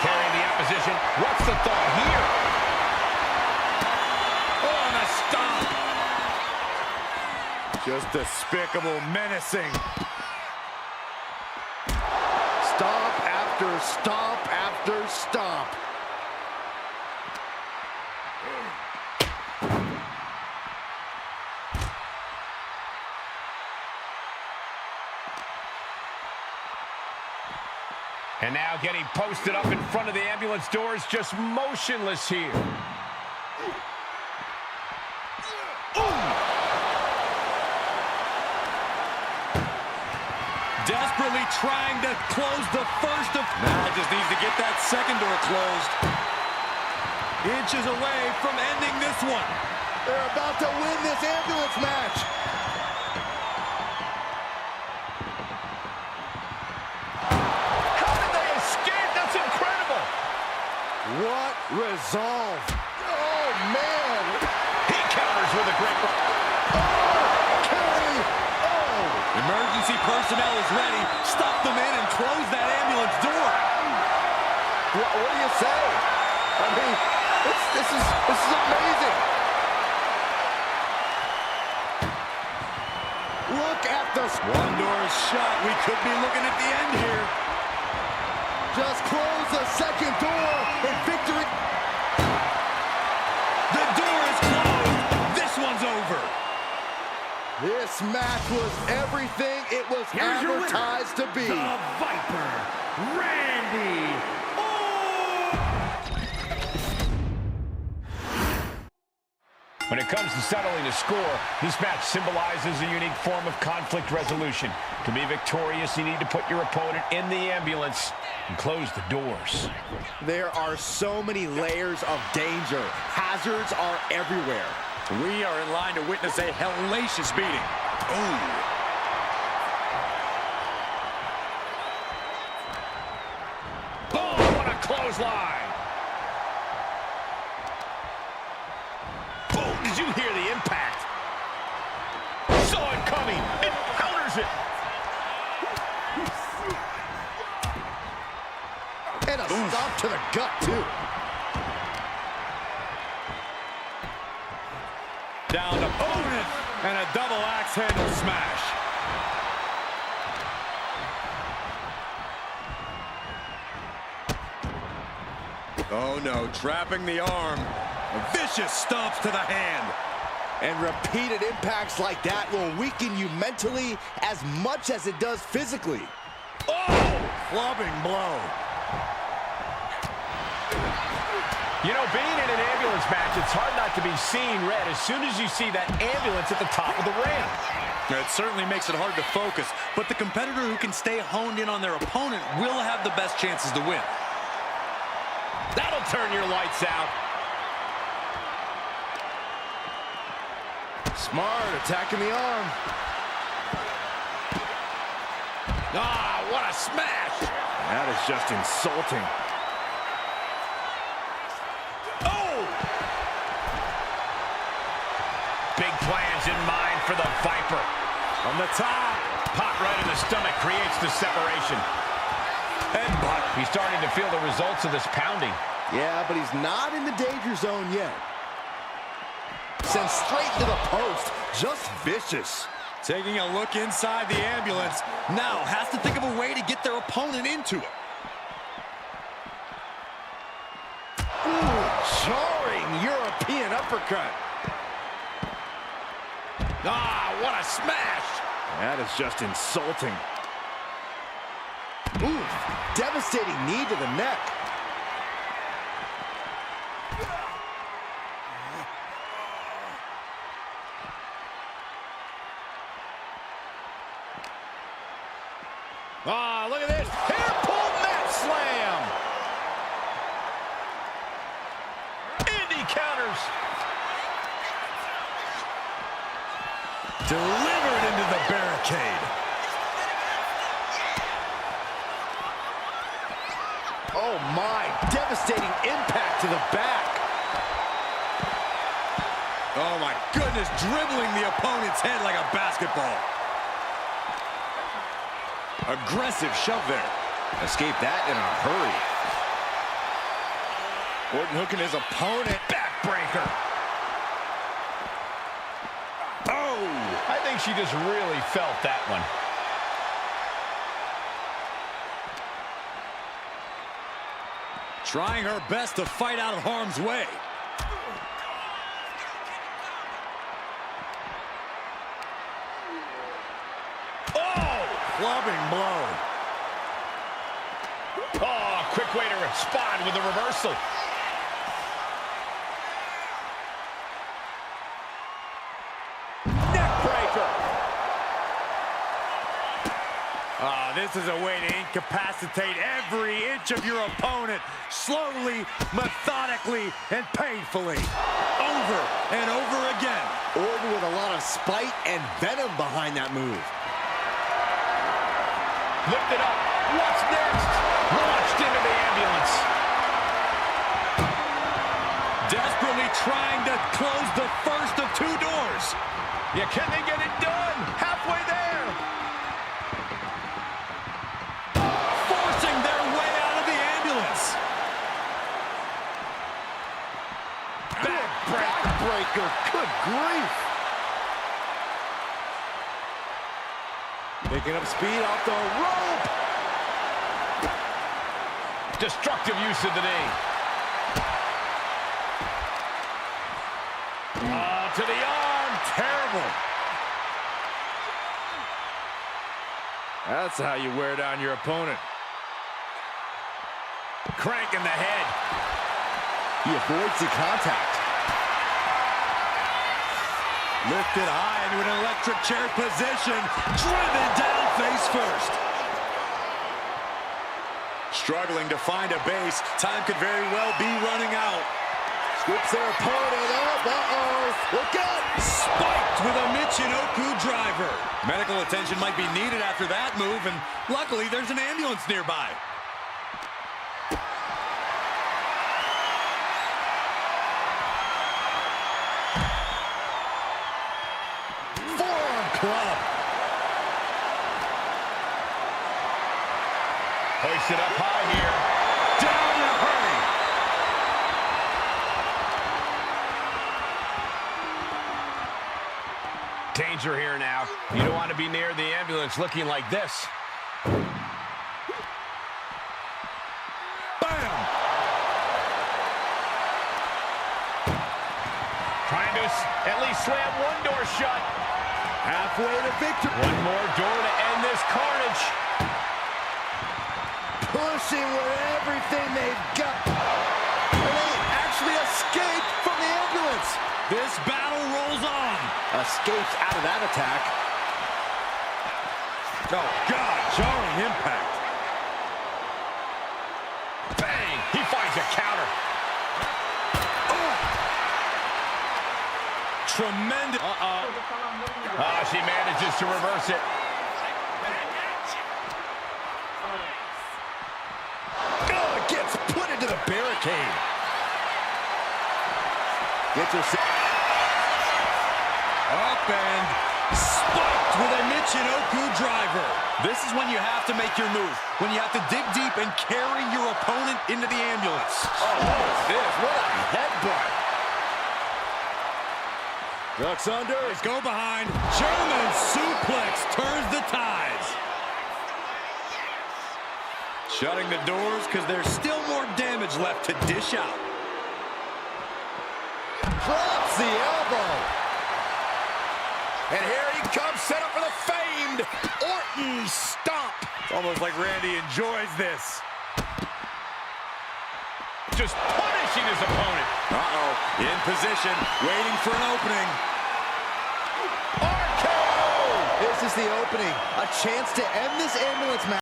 Carrying the opposition. What's the thought here? Oh, and a stomp. Just despicable, menacing. Stomp after stomp after stomp. And now getting posted up in front of the ambulance doors, just motionless here. Desperately trying to close the first of... Now just needs to get that second door closed. Inches away from ending this one. They're about to win this ambulance match. What resolve. Oh, man. He counters with a great... Oh, Kelly. Oh. Emergency personnel is ready. Stop them in and close that ambulance door. What do you say? I mean, this is amazing. Look at the... One door is shut. We could be looking at the end here. Just close the second door and victory. The door is closed. This one's over. This match was everything it was advertised to be. The Viper, Randy When it comes to settling a score, this match symbolizes a unique form of conflict resolution. To be victorious, you need to put your opponent in the ambulance and close the doors. There are so many layers of danger. Hazards are everywhere. We are in line to witness a hellacious beating. Ooh. Boom! What a clothesline! Did you hear the impact? Saw it coming and counters it. And a stomp to the gut, too. Down to opponent and a double axe handle smash. Oh no, trapping the arm. Vicious stomps to the hand. And repeated impacts like that will weaken you mentally as much as it does physically. Oh! Clubbing blow. You know, being in an ambulance match, it's hard not to be seeing red as soon as you see that ambulance at the top of the ramp. It certainly makes it hard to focus, but the competitor who can stay honed in on their opponent will have the best chances to win. That'll turn your lights out. Smart, attacking the arm. Ah, what a smash! That is just insulting. Oh! Big plans in mind for the Viper. On the top. Pop right in the stomach creates the separation. Headbutt. He's starting to feel the results of this pounding. Yeah, but he's not in the danger zone yet. Sent straight to the post. Just vicious. Taking a look inside the ambulance. Now has to think of a way to get their opponent into it. Ooh, jarring European uppercut. Ah, what a smash! That is just insulting. Oof, devastating knee to the neck. Ah, look at this. Hair pull mat slam. Indy counters. Delivered into the barricade. Oh my, devastating impact to the back. Oh my goodness, dribbling the opponent's head like a basketball. Aggressive shove there. Escaped that in a hurry. Orton hooking his opponent. Backbreaker. Oh, I think she just really felt that one. Trying her best to fight out of harm's way. Clubbing blow. Oh, quick way to respond with a reversal. Neckbreaker. This is a way to incapacitate every inch of your opponent, slowly, methodically, and painfully. Over and over again. Orton with a lot of spite and venom behind that move. Lifted up. What's next? Launched into the ambulance. Desperately trying to close the first of two doors. Yeah, can they get it done? Halfway there. Forcing their way out of the ambulance. Backbreaker. Good grief. Picking up speed off the rope. Destructive use of the knee. To the arm. Terrible. That's how you wear down your opponent. Crank in the head. He avoids the contact. Lifted high into an electric chair position. Driven down face first. Struggling to find a base. Time could very well be running out. Scoops their opponent up. Uh-oh. Look out. Spiked with a Michinoku driver. Medical attention might be needed after that move, and luckily there's an ambulance nearby. Club. Hoist it up high here. Down in a hurry. Danger here now. You don't want to be near the ambulance looking like this. Bam! Trying to at least slam one door shut. Halfway to victory. One more door to end this carnage. Pushing with everything they've got. And they actually escape from the ambulance. This battle rolls on. Escapes out of that attack. Oh, God, jarring impact. Bang! He finds a counter. Tremendous. She manages to reverse it. Gets put into the barricade. Gets her Up and spiked with a Michinoku driver. This is when you have to make your move. When you have to dig deep and carry your opponent into the ambulance. Oh, what is this? What a headbutt. Ducks under. Let's go behind. German suplex turns the tides. Shutting the doors because there's still more damage left to dish out. Drops the elbow. And here he comes, set up for the famed Orton stomp. It's almost Sounds like Randy enjoys this. Just punishing his opponent. Uh-oh, in position, waiting for an opening. This is the opening. A chance to end this ambulance match.